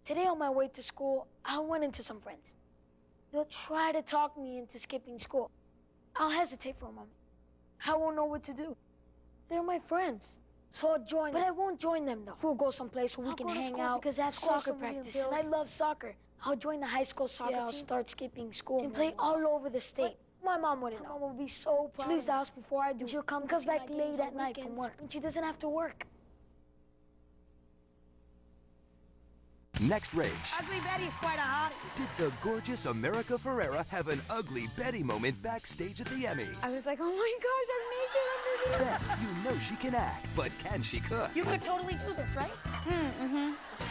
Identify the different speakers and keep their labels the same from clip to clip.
Speaker 1: Today on my way to school, I run into some friends. They'll try to talk me into skipping school. I'll hesitate for a moment. I won't know what to do. They're my friends. So I'll join them. But I won't join them, though. We'll go someplace where we can hang out because that's soccer practice, and I love soccer. I'll join the high school soccer team. I'll start skipping school and play all over the state. My mom wouldn't know. My mom would be so proud. She leaves the house before I do. She'll come comes back late at night from work, and she doesn't have to work.
Speaker 2: Next, Rage.
Speaker 3: Ugly Betty's quite a hottie.
Speaker 2: Did the gorgeous America Ferrera have an Ugly Betty moment backstage at the Emmys?
Speaker 4: I was like, oh my gosh, I'm naked under
Speaker 2: Then you know she can act, but can she cook?
Speaker 3: You could totally do this, right?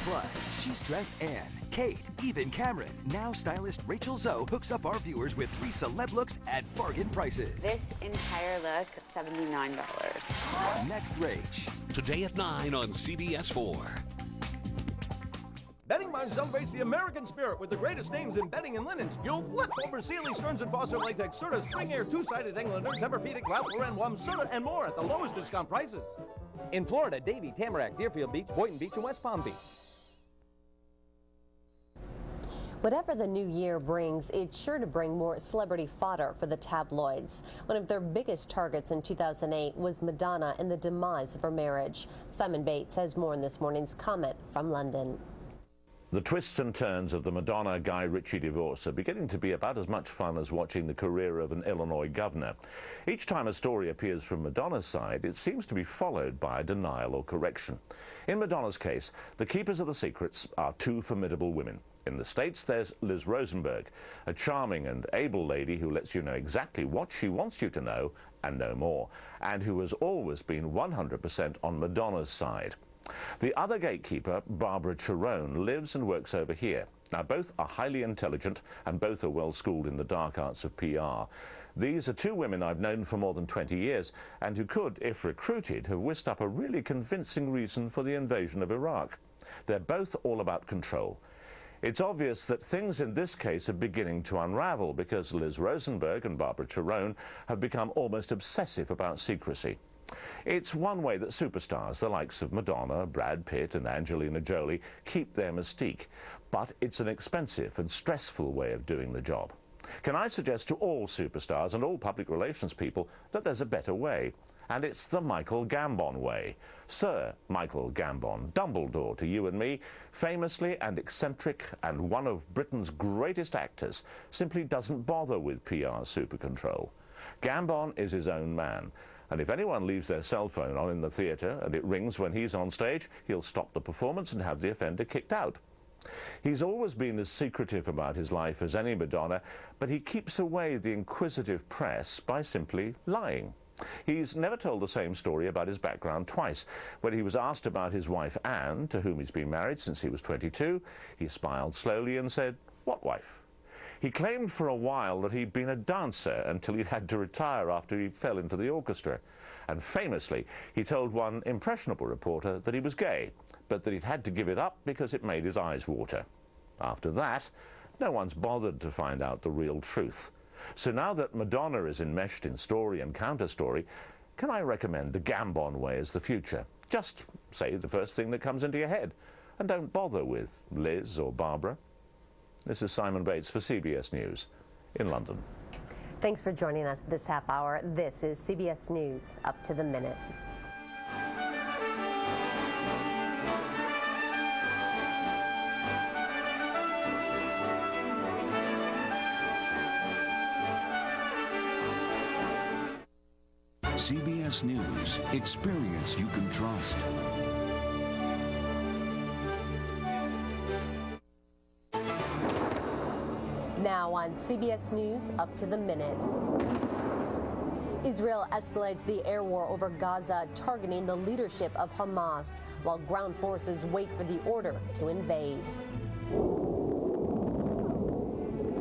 Speaker 2: Plus, she's dressed Anne, Kate, even Cameron. Now stylist Rachel Zoe hooks up our viewers with 3 celeb looks at bargain prices.
Speaker 5: This entire look, $79.
Speaker 2: Next, Rage.
Speaker 6: Today at 9 on CBS 4.
Speaker 7: Betting Minds celebrates the American spirit with the greatest names in bedding and linens. You'll flip over Sealy, Stearns & Foster, Latex, Serta, Spring Air, Two-Sided Englander, Tempur-Pedic, Ralph Lauren, Wum, Serta, and more at the lowest discount prices. In Florida, Davie, Tamarack, Deerfield Beach, Boynton Beach, and West Palm Beach.
Speaker 8: Whatever the new year brings, it's sure to bring more celebrity fodder for the tabloids. One of their biggest targets in 2008 was Madonna and the demise of her marriage. Simon Bates has more in this morning's comment from London.
Speaker 9: The twists and turns of the Madonna-Guy Ritchie divorce are beginning to be about as much fun as watching the career of an Illinois governor. Each time a story appears from Madonna's side, it seems to be followed by a denial or correction. In Madonna's case, the keepers of the secrets are 2 formidable women. In the States, there's Liz Rosenberg, a charming and able lady who lets you know exactly what she wants you to know and no more, and who has always been 100% on Madonna's side. The other gatekeeper, Barbara Cherone, lives and works over here. Now, both are highly intelligent and both are well schooled in the dark arts of PR. These are 2 women I've known for more than 20 years and who could, if recruited, have whisked up a really convincing reason for the invasion of Iraq. They're both all about control. It's obvious that things in this case are beginning to unravel because Liz Rosenberg and Barbara Cherone have become almost obsessive about secrecy. It's one way that superstars, the likes of Madonna, Brad Pitt and Angelina Jolie, keep their mystique, but it's an expensive and stressful way of doing the job. Can I suggest to all superstars and all public relations people that there's a better way? And it's the Michael Gambon way. Sir Michael Gambon, Dumbledore to you and me, famously and eccentric and one of Britain's greatest actors, simply doesn't bother with PR super control. Gambon is his own man. And if anyone leaves their cell phone on in the theatre and it rings when he's on stage, he'll stop the performance and have the offender kicked out. He's always been as secretive about his life as any Madonna, but he keeps away the inquisitive press by simply lying. He's never told the same story about his background twice. When he was asked about his wife Anne, to whom he's been married since he was 22, he smiled slowly and said, "What wife?" He claimed for a while that he'd been a dancer until he had to retire after he fell into the orchestra. And famously, he told one impressionable reporter that he was gay, but that he'd had to give it up because it made his eyes water. After that, no one's bothered to find out the real truth. So now that Madonna is enmeshed in story and counter-story, can I recommend the Gambon way as the future? Just say the first thing that comes into your head, and don't bother with Liz or Barbara. This is Simon Bates for CBS News in London.
Speaker 8: Thanks for joining us this half hour. This is CBS News Up to the Minute.
Speaker 10: CBS News, experience you can trust.
Speaker 8: Now on CBS News Up to the Minute. Israel escalates the air war over Gaza, targeting the leadership of Hamas, while ground forces wait for the order to invade.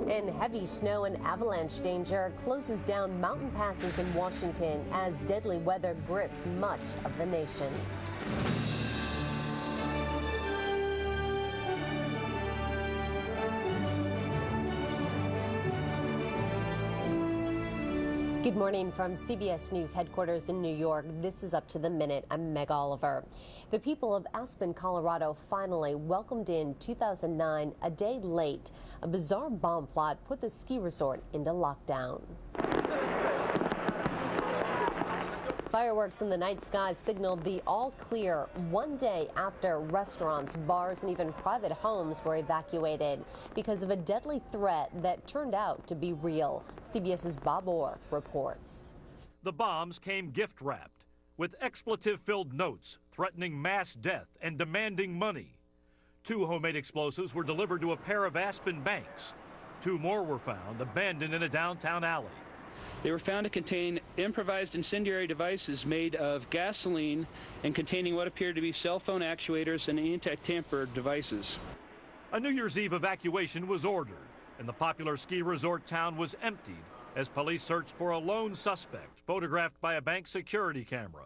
Speaker 8: And heavy snow and avalanche danger closes down mountain passes in Washington as deadly weather grips much of the nation. Good morning from CBS News headquarters in New York. This is Up to the Minute. I'm Meg Oliver. The people of Aspen, Colorado finally welcomed in 2009, a day late. A bizarre bomb plot put the ski resort into lockdown. Fireworks in the night sky signaled the all clear 1 day after restaurants, bars, and even private homes were evacuated because of a deadly threat that turned out to be real. CBS's Bob Orr reports.
Speaker 11: The bombs came gift-wrapped with expletive-filled notes threatening mass death and demanding money. 2 homemade explosives were delivered to a pair of Aspen banks. 2 more were found abandoned in a downtown alley.
Speaker 12: They were found to contain improvised incendiary devices made of gasoline and containing what appeared to be cell phone actuators and anti-tamper devices.
Speaker 11: A New Year's Eve evacuation was ordered, and the popular ski resort town was emptied as police searched for a lone suspect photographed by a bank security camera.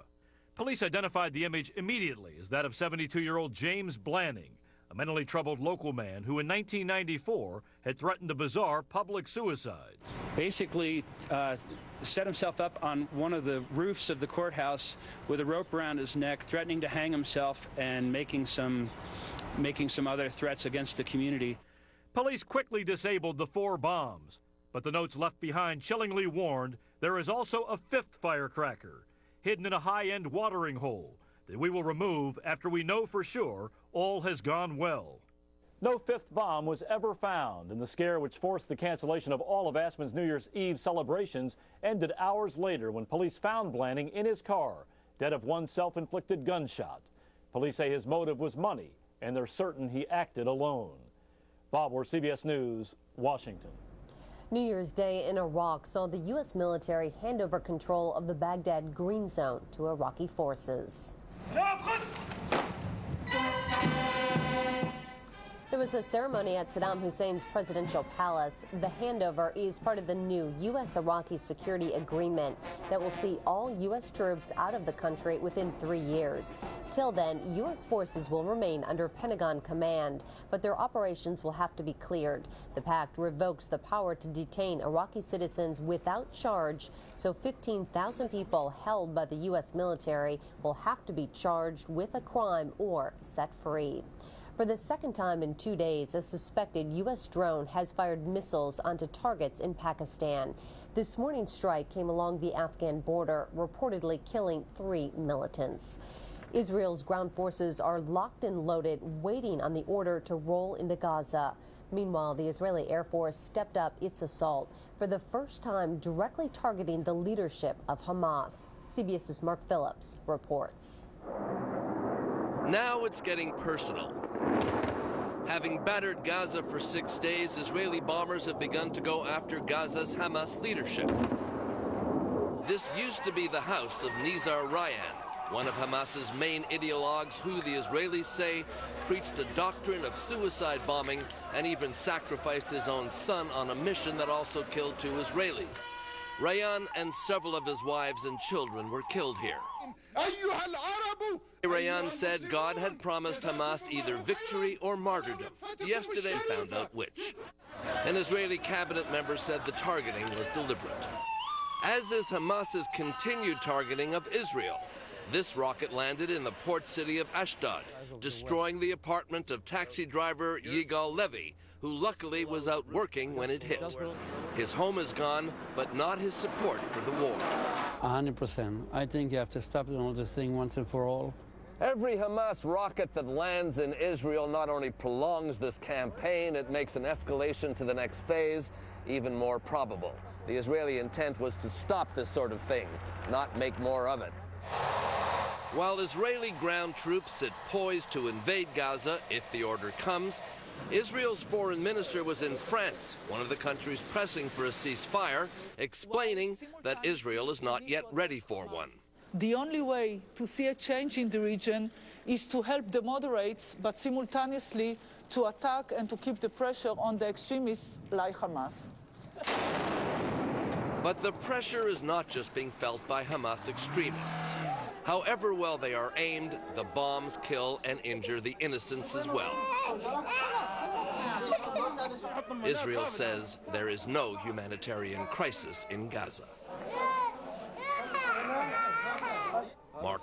Speaker 11: Police identified the image immediately as that of 72-year-old James Blanning, a mentally troubled local man who in 1994 had threatened a bizarre public suicide.
Speaker 12: Basically set himself up on one of the roofs of the courthouse with a rope around his neck, threatening to hang himself and making some other threats against the community.
Speaker 11: Police quickly disabled the 4 bombs, but the notes left behind chillingly warned there is also a 5th firecracker hidden in a high-end watering hole that we will remove after we know for sure all has gone well.
Speaker 7: No 5th bomb was ever found, and the scare which forced the cancellation of all of Aspen's New Year's Eve celebrations ended hours later when police found Blanning in his car, dead of one self-inflicted gunshot. Police say his motive was money, and they're certain he acted alone. Bob Orr, CBS News, Washington.
Speaker 8: New Year's Day in Iraq saw the U.S. military hand over control of the Baghdad Green Zone to Iraqi forces. There was a ceremony at Saddam Hussein's presidential palace. The handover is part of the new U.S.-Iraqi security agreement that will see all U.S. troops out of the country within 3 years. Till then, U.S. forces will remain under Pentagon command, but their operations will have to be cleared. The pact revokes the power to detain Iraqi citizens without charge, so 15,000 people held by the U.S. military will have to be charged with a crime or set free. For the second time in 2 days, a suspected U.S. drone has fired missiles onto targets in Pakistan. This morning's strike came along the Afghan border, reportedly killing 3 militants. Israel's ground forces are locked and loaded, waiting on the order to roll into Gaza. Meanwhile, the Israeli Air Force stepped up its assault, for the first time directly targeting the leadership of Hamas. CBS's Mark Phillips reports.
Speaker 13: Now it's getting personal. Having battered Gaza for 6 days, Israeli bombers have begun to go after Gaza's Hamas leadership. This used to be the house of Nizar Ryan, one of Hamas's main ideologues who the Israelis say preached a doctrine of suicide bombing and even sacrificed his own son on a mission that also killed 2 Israelis. Ryan and several of his wives and children were killed here. Ryan said God had promised Hamas either victory or martyrdom. Yesterday found out which. An Israeli cabinet member said the targeting was deliberate. As is Hamas's continued targeting of Israel. This rocket landed in the port city of Ashdod, destroying the apartment of taxi driver Yigal Levy, who luckily was out working when it hit. His home is gone, but not his support for the war.
Speaker 14: 100%. I think you have to stop all this thing once and for all.
Speaker 13: Every Hamas rocket that lands in Israel not only prolongs this campaign, it makes an escalation to the next phase even more probable. The Israeli intent was to stop this sort of thing, not make more of it. While Israeli ground troops sit poised to invade Gaza if the order comes, Israel's foreign minister was in France, one of the countries pressing for a ceasefire, explaining that Israel is not yet ready for one.
Speaker 15: The only way to see a change in the region is to help the moderates, but simultaneously to attack and to keep the pressure on the extremists like Hamas.
Speaker 13: But the pressure is not just being felt by Hamas extremists. However well they are aimed, the bombs kill and injure the innocents as well. Israel says there is no humanitarian crisis in Gaza.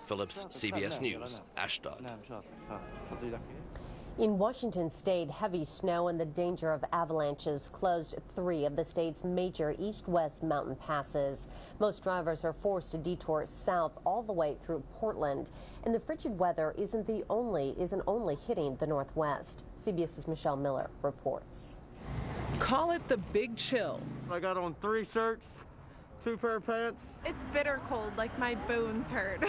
Speaker 13: Phillips, CBS News, Ashdod.
Speaker 8: In Washington state, heavy snow and the danger of avalanches closed 3 of the state's major east-west mountain passes. Most drivers are forced to detour south all the way through Portland. And the frigid weather isn't only hitting the Northwest. CBS's Michelle Miller reports.
Speaker 16: Call it the big chill.
Speaker 17: I got on 3 shirts, 2 pair of pants.
Speaker 4: It's bitter cold, like my bones hurt.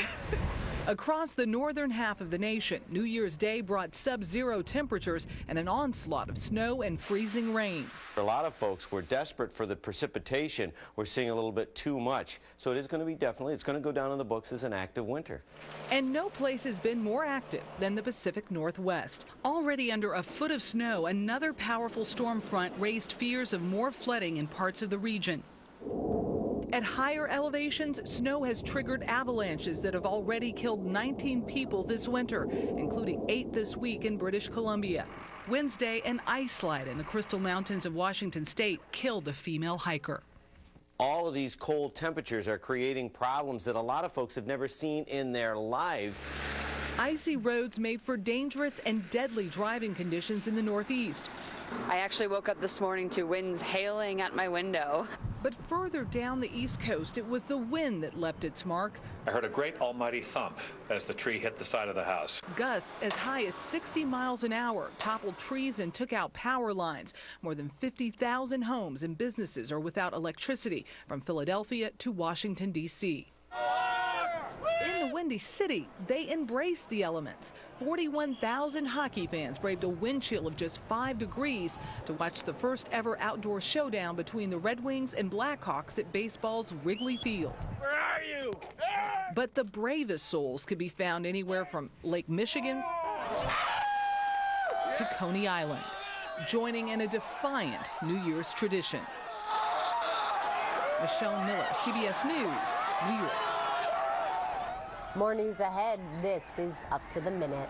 Speaker 16: Across the northern half of the nation, New Year's Day brought sub-zero temperatures and an onslaught of snow and freezing rain.
Speaker 18: A lot of folks were desperate for the precipitation. We're seeing a little bit too much. So it is going to be it's going to go down in the books as an active winter.
Speaker 16: And no place has been more active than the Pacific Northwest. Already under a foot of snow, another powerful storm front raised fears of more flooding in parts of the region. At higher elevations, snow has triggered avalanches that have already killed 19 people this winter, including 8 this week in British Columbia. Wednesday, an ice slide in the Crystal Mountains of Washington state killed a female hiker.
Speaker 18: All of these cold temperatures are creating problems that a lot of folks have never seen in their lives.
Speaker 16: Icy roads made for dangerous and deadly driving conditions in the Northeast.
Speaker 5: I actually woke up this morning to winds hailing at my window.
Speaker 16: But further down the East Coast, it was the wind that left its mark.
Speaker 19: I heard a great almighty thump as the tree hit the side of the house.
Speaker 16: Gusts as high as 60 miles an hour toppled trees and took out power lines. More than 50,000 homes and businesses are without electricity from Philadelphia to Washington, D.C. In the Windy City, they embraced the elements. 41,000 hockey fans braved a wind chill of just 5 degrees to watch the first ever outdoor showdown between the Red Wings and Blackhawks at baseball's Wrigley Field.
Speaker 17: Where are you?
Speaker 16: But the bravest souls could be found anywhere from Lake Michigan to Coney Island, joining in a defiant New Year's tradition. Michelle Miller, CBS News, New York.
Speaker 8: More news ahead. This is Up to the Minute.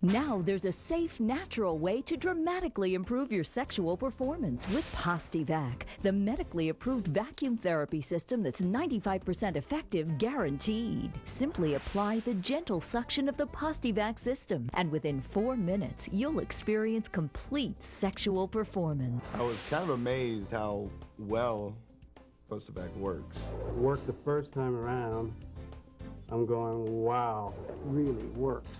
Speaker 20: Now there's a safe, natural way to dramatically improve your sexual performance with Postivac, the medically approved vacuum therapy system that's 95% effective, guaranteed. Simply apply the gentle suction of the Postivac system, and within 4 minutes, you'll experience complete sexual performance.
Speaker 21: I was kind of amazed how well Postivac works.
Speaker 14: Worked the first time around. I'm going, wow, it really works.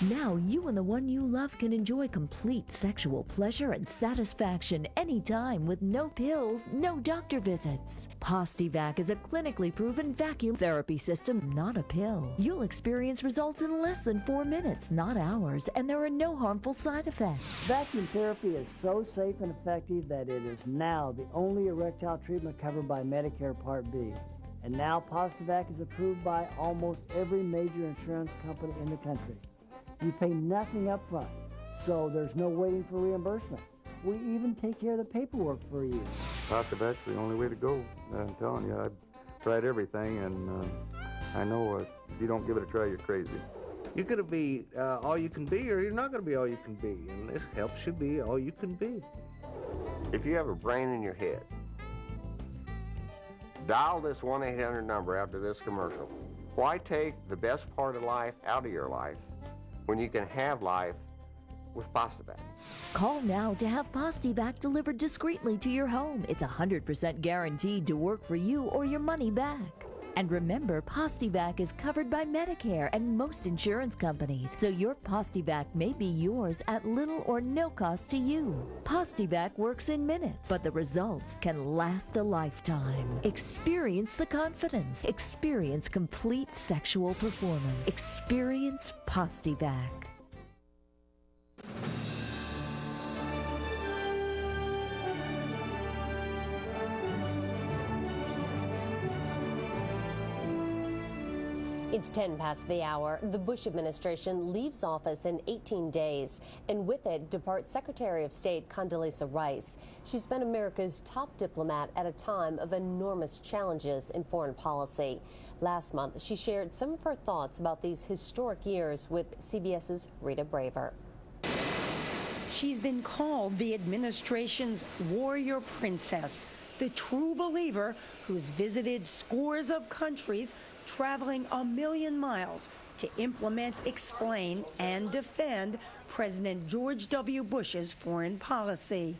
Speaker 20: Now you and the one you love can enjoy complete sexual pleasure and satisfaction anytime with no pills, no doctor visits. Postivac is a clinically proven vacuum therapy system, not a pill. You'll experience results in less than 4 minutes, not hours, and there are no harmful side effects.
Speaker 22: Vacuum therapy is so safe and effective that it is now the only erectile treatment covered by Medicare Part B. And now Postivac is approved by almost every major insurance company in the country. You pay nothing up front, so there's no waiting for reimbursement. We even take care of the paperwork for you.
Speaker 21: Postivac's the only way to go. I'm telling you, I've tried everything, and I know if you don't give it a try, you're crazy.
Speaker 23: You're going to be all you can be, or you're not going to be all you can be, and this helps you be all you can be.
Speaker 24: If you have a brain in your head, dial this 1-800 number after this commercial. Why take the best part of life out of your life when you can have life with Postivac?
Speaker 20: Call now to have Postivac delivered discreetly to your home. It's 100% guaranteed to work for you or your money back. And remember, Postivac is covered by Medicare and most insurance companies, so your Postivac may be yours at little or no cost to you. Postivac works in minutes, but the results can last a lifetime. Experience the confidence. Experience complete sexual performance. Experience Postivac.
Speaker 8: It's 10 past the hour. The Bush administration leaves office in 18 days, and with it departs Secretary of State Condoleezza Rice. She's been America's top diplomat at a time of enormous challenges in foreign policy. Last month, she shared some of her thoughts about these historic years with CBS's Rita Braver.
Speaker 25: She's been called the administration's warrior princess,
Speaker 1: the true believer who's visited scores of countries, traveling 1 million miles to implement, explain, and defend President George W. Bush's foreign policy.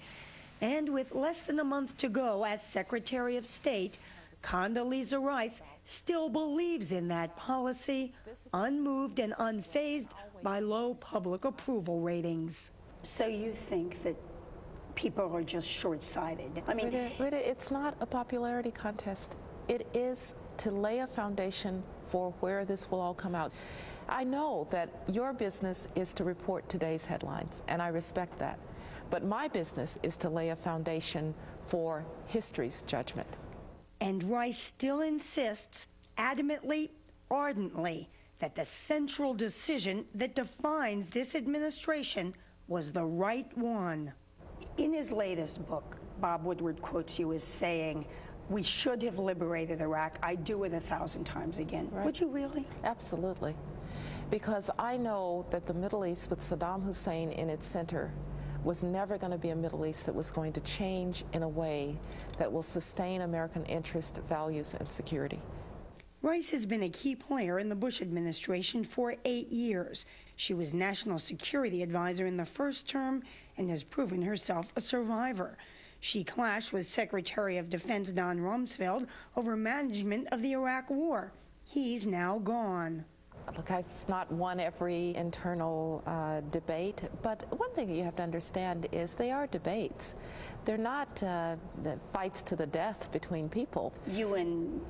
Speaker 1: And with less than a month to go as Secretary of State, Condoleezza Rice still believes in that policy, unmoved and unfazed by low public approval ratings.
Speaker 2: So you think that people are just short-sighted? I mean,
Speaker 3: Rita, it's not a popularity contest. It is to lay a foundation for where this will all come out. I know that your business is to report today's headlines, and I respect that. But my business is to lay a foundation for history's judgment.
Speaker 1: And Rice still insists, adamantly, ardently, that the central decision that defines this administration was the right one.
Speaker 2: In his latest book, Bob Woodward quotes you as saying, "We should have liberated Iraq. I'd do it 1,000 times again."
Speaker 3: Right.
Speaker 2: Would you really?
Speaker 3: Absolutely. Because I know that the Middle East with Saddam Hussein in its center was never going to be a Middle East that was going to change in a way that will sustain American interest, values, and security.
Speaker 1: Rice has been a key player in the Bush administration for 8 years. She was National Security Advisor in the first term and has proven herself a survivor. She clashed with Secretary of Defense Don Rumsfeld over management of the Iraq War. He's now gone.
Speaker 3: Look, I've not won every internal debate, but one thing that you have to understand is they are debates. They're not the fights to the death between people.
Speaker 2: You and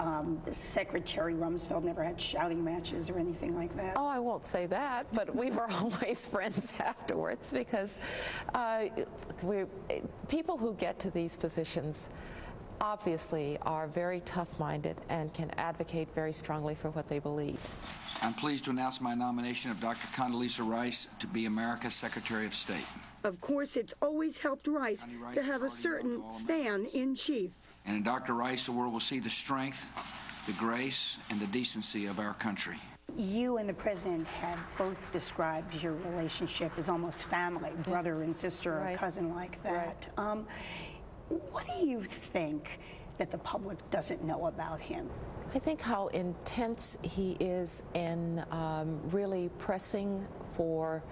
Speaker 2: Secretary Rumsfeld never had shouting matches or anything like that?
Speaker 3: Oh, I won't say that, but we were always friends afterwards because people who get to these positions obviously are very tough-minded and can advocate very strongly for what they believe.
Speaker 6: I'm pleased to announce my nomination of Dr. Condoleezza Rice to be America's Secretary of State.
Speaker 1: Of course, it's always helped Rice to have a certain fan-in-chief.
Speaker 6: And in Dr. Rice, the world will see the strength, the grace, and the decency of our country.
Speaker 2: You and the president have both described your relationship as almost family, brother and sister, or cousin like that. Right. What do you think that the public doesn't know about him?
Speaker 3: I think how intense he is in really pressing for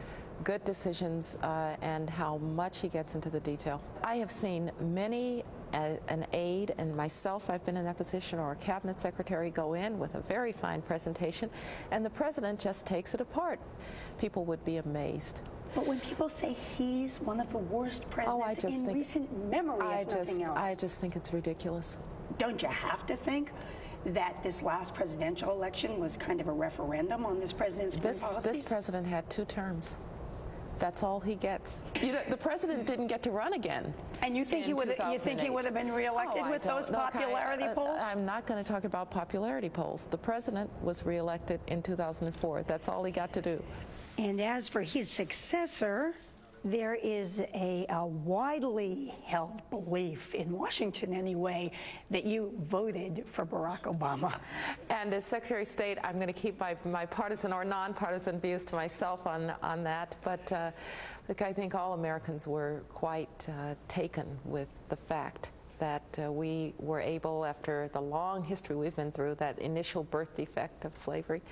Speaker 3: good decisions and how much he gets into the detail. I have seen many an aide, and myself, I've been in that position, or a cabinet secretary go in with a very fine presentation, and the president just takes it apart. People would be amazed.
Speaker 2: But when people say he's one of the worst presidents in recent memory, if nothing else.
Speaker 3: I just think it's ridiculous.
Speaker 2: Don't you have to think that this last presidential election was kind of a referendum on this president's foreign policies?
Speaker 3: This president had 2 terms. That's all he gets. You know, the president didn't get to run again.
Speaker 2: And you think he would? You think he would have been reelected with those popularity polls?
Speaker 3: I'm not going to talk about popularity polls. The president was reelected in 2004. That's all he got to do.
Speaker 2: And as for his successor, there is a widely held belief, in Washington anyway, that you voted for Barack Obama.
Speaker 3: And as Secretary of State, I'm going to keep my partisan or nonpartisan views to myself on that. But look, I think all Americans were quite taken with the fact that we were able, after the long history we've been through, that initial birth defect of slavery,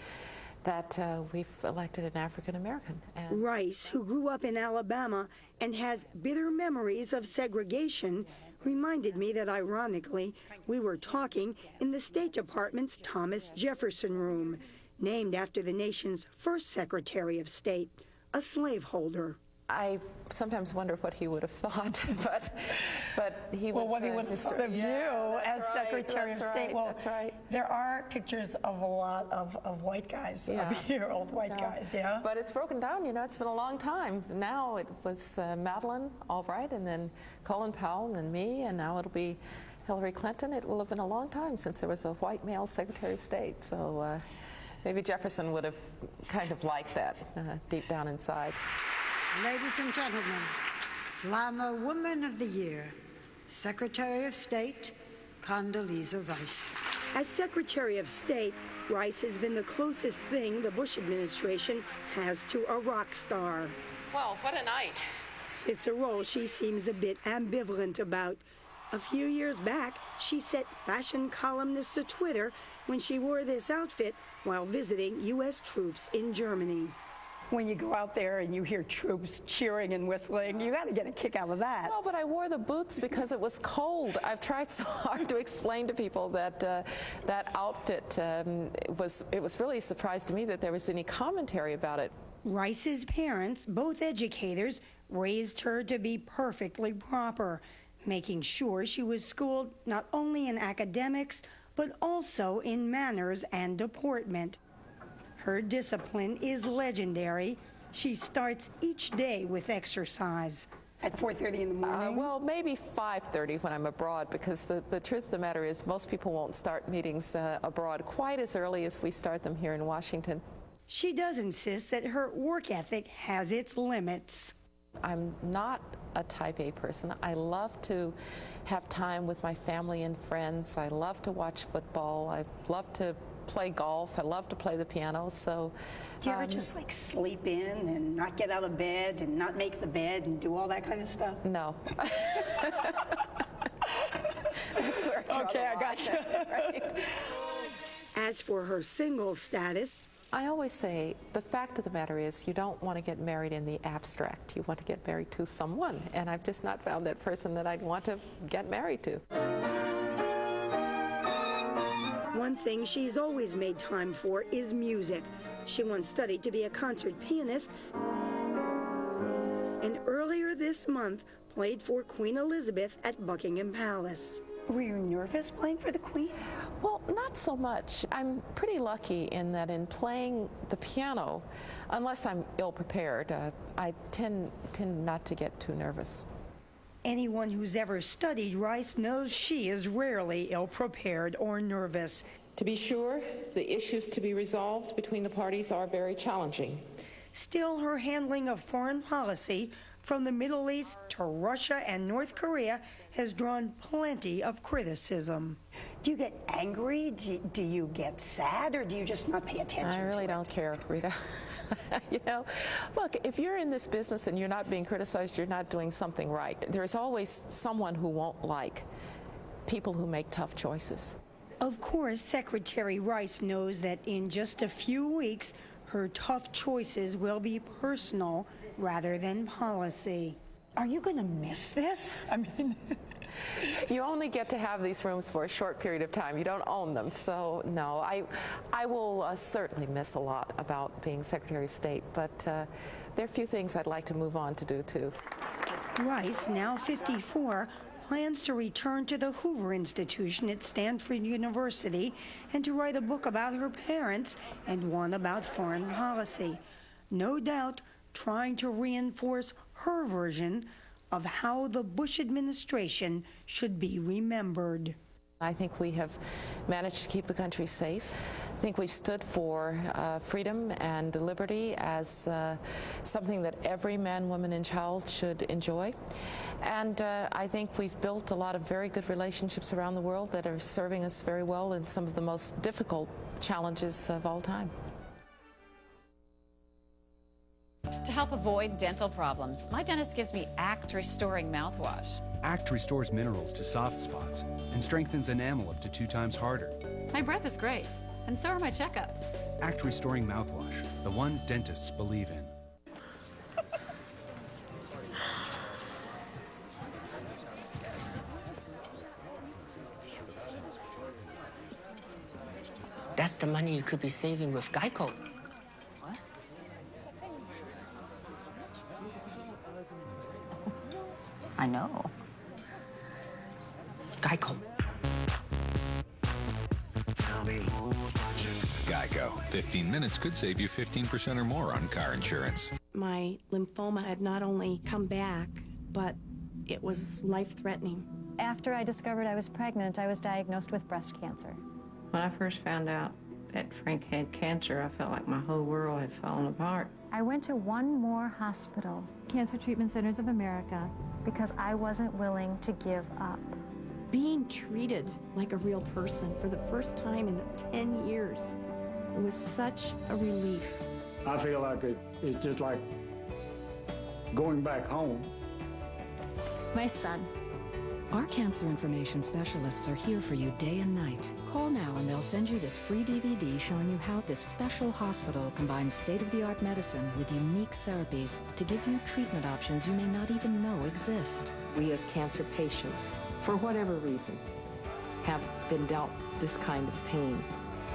Speaker 3: that we've elected an African American.
Speaker 1: Rice, who grew up in Alabama and has bitter memories of segregation, reminded me that, ironically, we were talking in the State Department's Thomas Jefferson Room, named after the nation's first Secretary of State, a slaveholder.
Speaker 3: I sometimes wonder what he would have thought, but he was.
Speaker 2: Well, what he would have thought of you as Secretary of State. Well,
Speaker 3: that's right.
Speaker 2: There are pictures of a lot of white guys, here, old white guys, yeah.
Speaker 3: But it's broken down, you know, it's been a long time. Now it was Madeleine Albright, and then Colin Powell, and then me, and now it'll be Hillary Clinton. It will have been a long time since there was a white male Secretary of State. So maybe Jefferson would have kind of liked that deep down inside.
Speaker 25: Ladies and gentlemen, Lama Woman of the Year, Secretary of State, Condoleezza Rice.
Speaker 1: As Secretary of State, Rice has been the closest thing the Bush administration has to a rock star.
Speaker 3: Well, what a night.
Speaker 1: It's a role she seems a bit ambivalent about. A few years back, she set fashion columnists to Twitter when she wore this outfit while visiting U.S. troops in Germany.
Speaker 2: When you go out there and you hear troops cheering and whistling, you got to get a kick out of that.
Speaker 3: No, but I wore the boots because it was cold. I've tried so hard to explain to people that that outfit it was really a surprise to me that there was any commentary about it.
Speaker 1: Rice's parents, both educators, raised her to be perfectly proper, making sure she was schooled not only in academics, but also in manners and deportment. Her discipline is legendary. She starts each day with exercise.
Speaker 2: At 4:30 in the morning?
Speaker 3: Well, maybe 5:30 when I'm abroad, because the truth of the matter is most people won't start meetings abroad quite as early as we start them here in Washington.
Speaker 1: She does insist that her work ethic has its limits.
Speaker 3: I'm not a type A person. I love to have time with my family and friends. I love to watch football. I love to play golf. I love to play the piano. So,
Speaker 2: do you ever just like sleep in and not get out of bed and not make the bed and do all that kind of stuff?
Speaker 3: No. That's where I draw the line.
Speaker 2: I got you.
Speaker 3: Right?
Speaker 1: As for her single status,
Speaker 3: I always say the fact of the matter is you don't want to get married in the abstract. You want to get married to someone, and I've just not found that person that I'd want to get married to.
Speaker 1: One thing she's always made time for is music. She once studied to be a concert pianist, and earlier this month played for Queen Elizabeth at Buckingham Palace.
Speaker 2: Were you nervous playing for the Queen?
Speaker 3: Well, not so much. I'm pretty lucky in that in playing the piano, unless I'm ill-prepared, I tend not to get too nervous.
Speaker 1: Anyone who's ever studied Rice knows she is rarely ill-prepared or nervous.
Speaker 3: To be sure, the issues to be resolved between the parties are very challenging.
Speaker 1: Still, her handling of foreign policy, from the Middle East to Russia and North Korea, has drawn plenty of criticism.
Speaker 2: Do you get angry? Do you get sad, or do you just not pay attention?
Speaker 3: I really don't care, Rita. You know, look, if you're in this business and you're not being criticized, you're not doing something right. There's always someone who won't like people who make tough choices.
Speaker 1: Of course, Secretary Rice knows that in just a few weeks, her tough choices will be personal rather than policy.
Speaker 2: Are you going to miss this? I mean,
Speaker 3: you only get to have these rooms for a short period of time. You don't own them. So, no, I will certainly miss a lot about being Secretary of State, but there are a few things I'd like to move on to do, too.
Speaker 1: Rice, now 54, plans to return to the Hoover Institution at Stanford University and to write a book about her parents and one about foreign policy. No doubt trying to reinforce her version of how the Bush administration should be remembered.
Speaker 3: I think we have managed to keep the country safe. I think we've stood for freedom and liberty as something that every man, woman, and child should enjoy. And I think we've built a lot of very good relationships around the world that are serving us very well in some of the most difficult challenges of all time.
Speaker 7: To help avoid dental problems, my dentist gives me ACT Restoring mouthwash.
Speaker 9: ACT restores minerals to soft spots and strengthens enamel up to 2 times harder.
Speaker 7: My breath is great, and so are my checkups.
Speaker 9: ACT Restoring mouthwash, the one dentists believe in.
Speaker 10: That's the money you could be saving with Geico.
Speaker 7: What? I know.
Speaker 10: Geico.
Speaker 11: Geico. 15 minutes could save you 15% or more on car insurance.
Speaker 12: My lymphoma had not only come back, but it was life-threatening.
Speaker 26: After I discovered I was pregnant, I was diagnosed with breast cancer.
Speaker 27: When I first found out that Frank had cancer, I felt like my whole world had fallen apart.
Speaker 26: I went to one more hospital, Cancer Treatment Centers of America, because I wasn't willing to give up.
Speaker 12: Being treated like a real person for the first time in 10 years was such a relief.
Speaker 14: I feel like it's just like going back home.
Speaker 26: My son,
Speaker 4: Our cancer information specialists are here for you day and night. Call now and they'll send you this free DVD showing you how this special hospital combines state-of-the-art medicine with unique therapies to give you treatment options you may not even know exist.
Speaker 5: We as cancer patients, for whatever reason, have been dealt this kind of pain,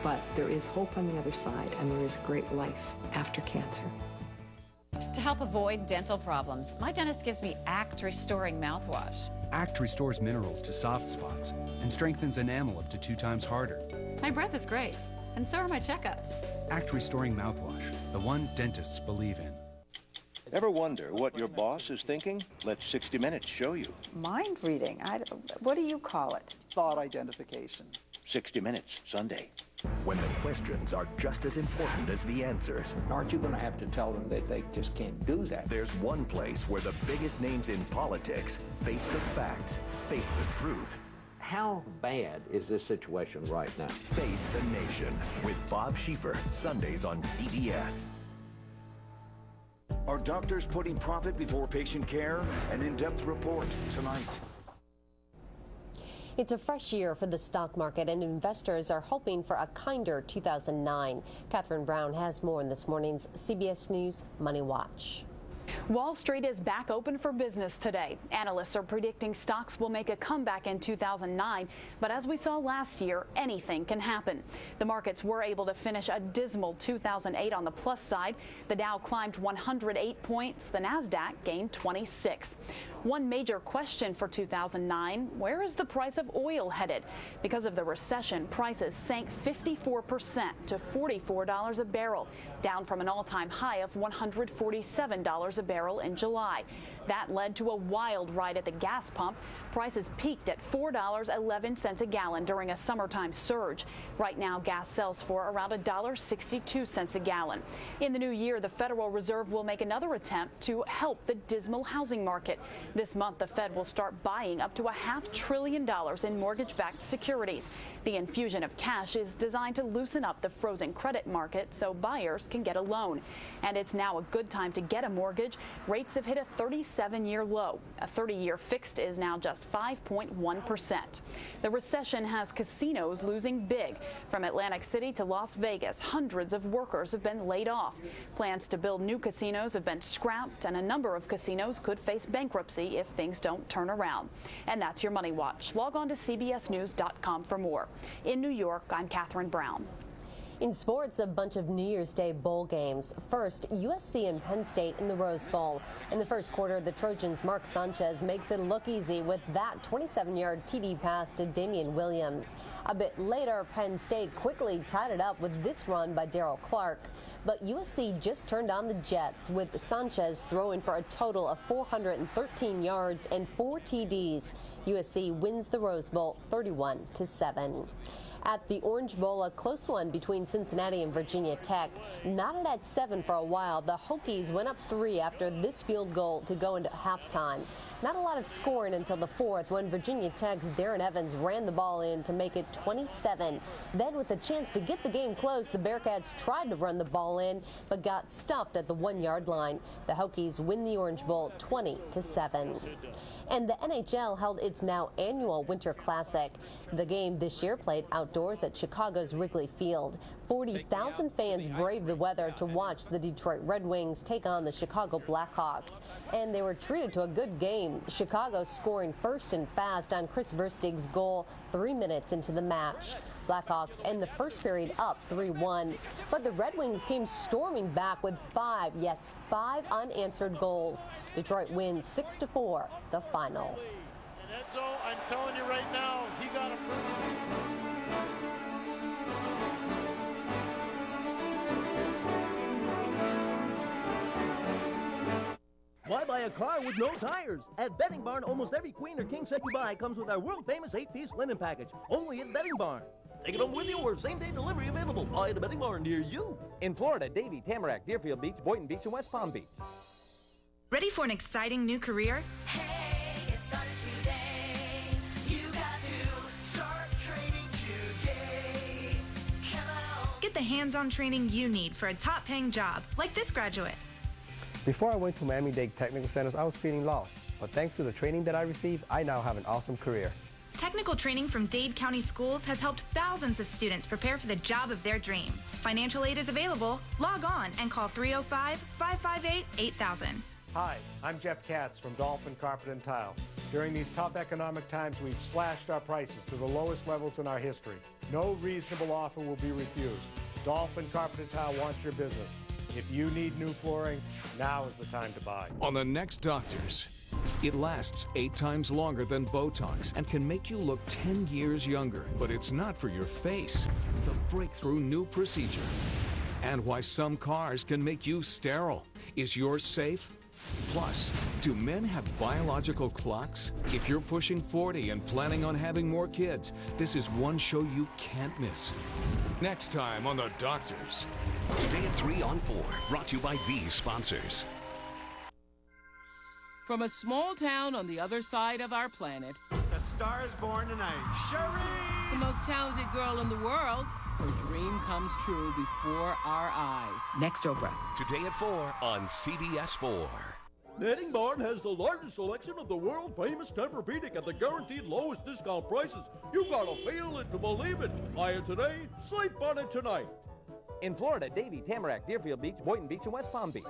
Speaker 5: but there is hope on the other side and there is great life after cancer.
Speaker 7: To help avoid dental problems, my dentist gives me ACT Restoring Mouthwash.
Speaker 9: ACT restores minerals to soft spots and strengthens enamel up to 2 times harder.
Speaker 7: My breath is great, and so are my checkups.
Speaker 9: ACT Restoring Mouthwash, the one dentists believe in.
Speaker 13: Ever wonder what your boss is thinking? Let 60 Minutes show you.
Speaker 15: Mind reading? What do you call it?
Speaker 17: Thought identification.
Speaker 13: 60 Minutes, Sunday.
Speaker 18: When the questions are just as important as the answers.
Speaker 19: Aren't you going to have to tell them that they just can't do that?
Speaker 18: There's one place where the biggest names in politics face the facts, face the truth.
Speaker 19: How bad is this situation right now?
Speaker 18: Face the Nation with Bob Schieffer, Sundays on CBS.
Speaker 28: Are doctors putting profit before patient care? An in-depth report tonight.
Speaker 8: It's a fresh year for the stock market, and investors are hoping for a kinder 2009. Catherine Brown has more in this morning's CBS News Money Watch.
Speaker 29: Wall Street is back open for business today. Analysts are predicting stocks will make a comeback in 2009, but as we saw last year, anything can happen. The markets were able to finish a dismal 2008 on the plus side. The Dow climbed 108 points, the Nasdaq gained 26. One major question for 2009, where is the price of oil headed? Because of the recession, prices sank 54% to $44 a barrel, down from an all-time high of $147 a barrel in July. That led to a wild ride at the gas pump. Prices peaked at $4.11 a gallon during a summertime surge. Right now, gas sells for around $1.62 a gallon. In the new year, the Federal Reserve will make another attempt to help the dismal housing market. This month, the Fed will start buying up to $500 billion in mortgage-backed securities. The infusion of cash is designed to loosen up the frozen credit market so buyers can get a loan. And it's now a good time to get a mortgage. Rates have hit a 37-year low. A 30-year fixed is now just 5.1%. The recession has casinos losing big. From Atlantic City to Las Vegas, hundreds of workers have been laid off. Plans to build new casinos have been scrapped, and a number of casinos could face bankruptcy if things don't turn around. And that's your Money Watch. Log on to cbsnews.com for more. In New York, I'm Catherine Brown.
Speaker 8: In sports, a bunch of New Year's Day bowl games. First, USC and Penn State in the Rose Bowl. In the first quarter, the Trojans' Mark Sanchez makes it look easy with that 27-yard TD pass to Damian Williams. A bit later, Penn State quickly tied it up with this run by Darrell Clark. But USC just turned on the Jets, with Sanchez throwing for a total of 413 yards and 4 TDs. USC wins the Rose Bowl 31-7. At the Orange Bowl, a close one between Cincinnati and Virginia Tech. Knotted at 7 for a while, the Hokies went up 3 after this field goal to go into halftime. Not a lot of scoring until the fourth, when Virginia Tech's Darren Evans ran the ball in to make it 27. Then, with a chance to get the game close, the Bearcats tried to run the ball in, but got stuffed at the 1-yard line. The Hokies win the Orange Bowl 20-7. And the NHL held its now annual Winter Classic. The game this year played outdoors at Chicago's Wrigley Field. 40,000 fans braved the weather to watch the Detroit Red Wings take on the Chicago Blackhawks. And they were treated to a good game. Chicago scoring first and fast on Chris Verstig's goal 3 minutes into the match. Blackhawks end the first period up 3-1. But the Red Wings came storming back with 5 unanswered goals. Detroit wins 6-4, the final.
Speaker 30: And Edzo, I'm telling you right now, he got a
Speaker 31: Why buy a car with no tires? At Betting Barn, almost every queen or king set you buy comes with our world-famous 8-piece linen package. Only at Betting Barn. Take it home with you or same-day delivery available. Buy at a Betting Barn near you.
Speaker 32: In Florida, Davie, Tamarack, Deerfield Beach, Boynton Beach, and West Palm Beach.
Speaker 33: Ready for an exciting new career?
Speaker 34: Hey, it started today. You got to start training today. Come on.
Speaker 33: Get the hands-on training you need for a top-paying job, like this graduate.
Speaker 35: Before I went to Miami-Dade Technical Centers, I was feeling lost.
Speaker 1: But thanks to the training that I received, I now have an awesome career.
Speaker 33: Technical training from Dade County Schools has helped thousands of students prepare for the job of their dreams. Financial aid is available. Log on and call 305-558-8000.
Speaker 30: Hi, I'm Jeff Katz from Dolphin Carpet and Tile. During these tough economic times, we've slashed our prices to the lowest levels in our history. No reasonable offer will be refused. Dolphin Carpet and Tile wants your business. If you need new flooring, now is the time to buy.
Speaker 2: On the next Doctors, it lasts 8 times longer than Botox and can make you look 10 years younger, but it's not for your face. The breakthrough new procedure. And why some cars can make you sterile. Is yours safe? Plus, do men have biological clocks? If you're pushing 40 and planning on having more kids, this is one show you can't miss. Next time on The Doctors.
Speaker 18: Today at 3 on 4, brought to you by these sponsors.
Speaker 3: From a small town on the other side of our planet,
Speaker 30: The star is born tonight. Cherie!
Speaker 3: the most talented girl in the world, her dream comes true before our eyes. Next Oprah.
Speaker 18: Today at 4 on CBS 4.
Speaker 31: Bedding Barn has the largest selection of the world-famous Tempur-Pedic at the guaranteed lowest discount prices. You gotta feel it to believe it. Buy it today, sleep on it tonight.
Speaker 32: In Florida, Davie, Tamarack, Deerfield Beach, Boynton Beach, and West Palm Beach.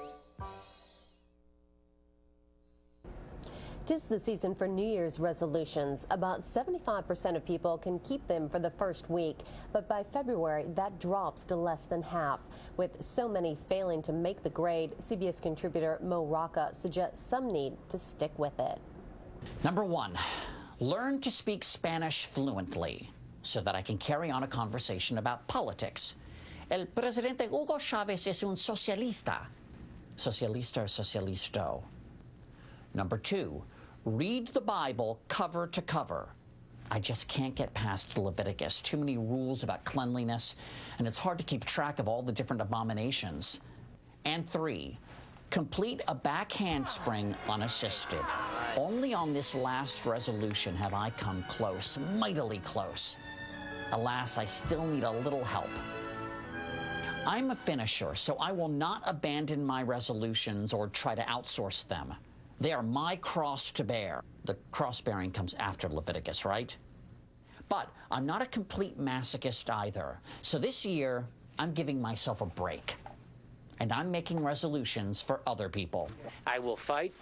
Speaker 8: 'Tis the season for New Year's resolutions. About 75% of people can keep them for the first week, but by February, that drops to less than half. With so many failing to make the grade, CBS contributor Mo Rocca suggests some need to stick with it.
Speaker 6: Number 1, learn to speak Spanish fluently so that I can carry on a conversation about politics. El presidente Hugo Chavez es un socialista. Socialista or socialisto. Number 2, read the Bible cover to cover. I just can't get past Leviticus. Too many rules about cleanliness, and it's hard to keep track of all the different abominations. And 3, complete a back handspring unassisted. Only on this last resolution have I come close, mightily close. Alas, I still need a little help. I'm a finisher, so I will not abandon my resolutions or try to outsource them. They are my cross to bear. The cross bearing comes after Leviticus, right? But I'm not a complete masochist either. So this year, I'm giving myself a break. And I'm making resolutions for other people.
Speaker 10: I will fight.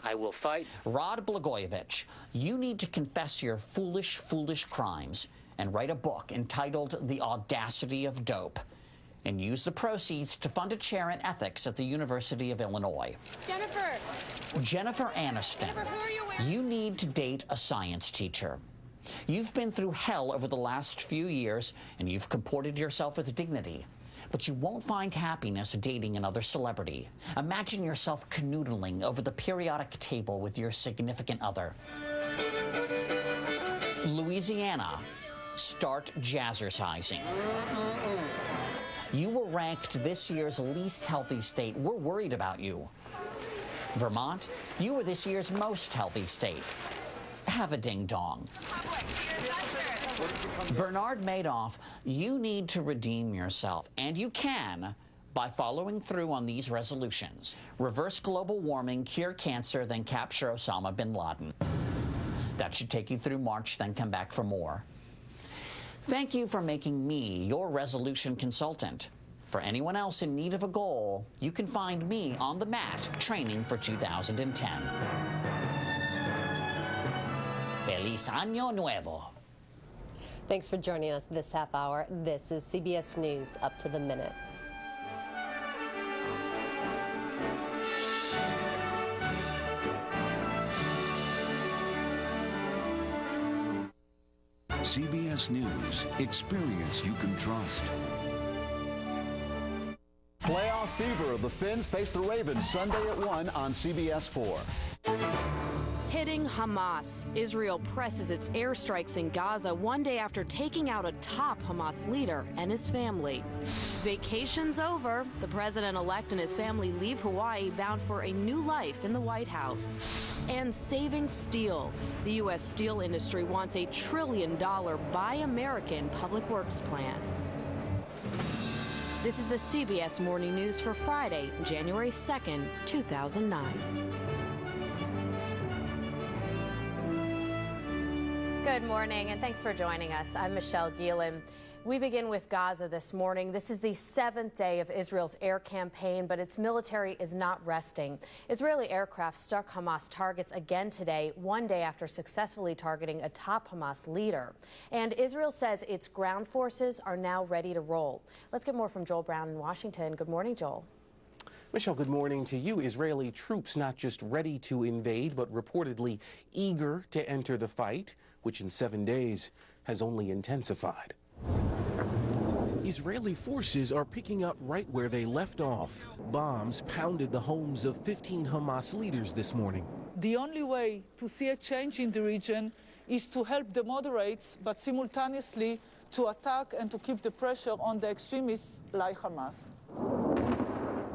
Speaker 10: I will fight.
Speaker 6: Rod Blagojevich, you need to confess your foolish, foolish crimes and write a book entitled The Audacity of Dope, and use the proceeds to fund a chair in ethics at the University of Illinois. Jennifer Aniston, you need to date a science teacher. You've been through hell over the last few years, and you've comported yourself with dignity. But you won't find happiness dating another celebrity. Imagine yourself canoodling over the periodic table with your significant other. Louisiana, start jazzercising. You were ranked this year's least healthy state. We're worried about you. Vermont, you were this year's most healthy state. Have a ding-dong. Bernard Madoff, you need to redeem yourself, and you can by following through on these resolutions. Reverse global warming, cure cancer, then capture Osama bin Laden. That should take you through March, then come back for more. Thank you for making me your resolution consultant. For anyone else in need of a goal, you can find me on the mat training for 2010. Feliz Año Nuevo.
Speaker 8: Thanks for joining us this half hour. This is CBS News Up to the Minute.
Speaker 11: CBS News. Experience you can trust.
Speaker 16: Playoff fever. The Finns face the Ravens Sunday at 1 on CBS 4.
Speaker 17: Hitting Hamas. Israel presses its airstrikes in Gaza one day after taking out a top Hamas leader and his family. Vacation's over. The president-elect and his family leave Hawaii bound for a new life in the White House. And saving steel. The U.S. steel industry wants a $1 trillion Buy American public works plan. This is the CBS Morning News for Friday, January 2nd, 2009.
Speaker 4: Good morning, and thanks for joining us. I'm Michelle Gielan. We begin with Gaza this morning. This is the 7th day of Israel's air campaign, but its military is not resting. Israeli aircraft struck Hamas targets again today, one day after successfully targeting a top Hamas leader. And Israel says its ground forces are now ready to roll. Let's get more from Joel Brown in Washington. Good morning, Joel.
Speaker 5: Michelle, good morning to you. Israeli troops not just ready to invade, but reportedly eager to enter the fight, which in 7 days has only intensified. Israeli forces are picking up right where they left off. Bombs pounded the homes of 15 Hamas leaders this morning.
Speaker 7: The only way to see a change in the region is to help the moderates, but simultaneously to attack and to keep the pressure on the extremists like Hamas.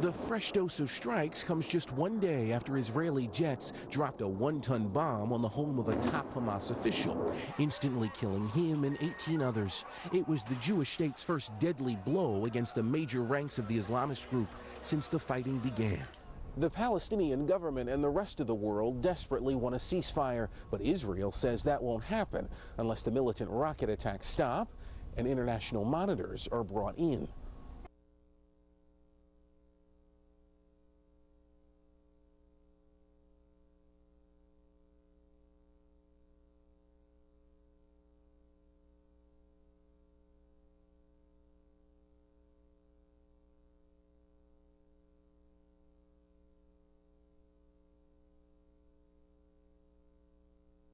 Speaker 5: The fresh dose of strikes comes just 1 day after Israeli jets dropped a 1-ton bomb on the home of a top Hamas official, instantly killing him and 18 others. It was the Jewish state's first deadly blow against the major ranks of the Islamist group since the fighting began. The Palestinian government and the rest of the world desperately want a ceasefire, but Israel says that won't happen unless the militant rocket attacks stop and international monitors are brought in.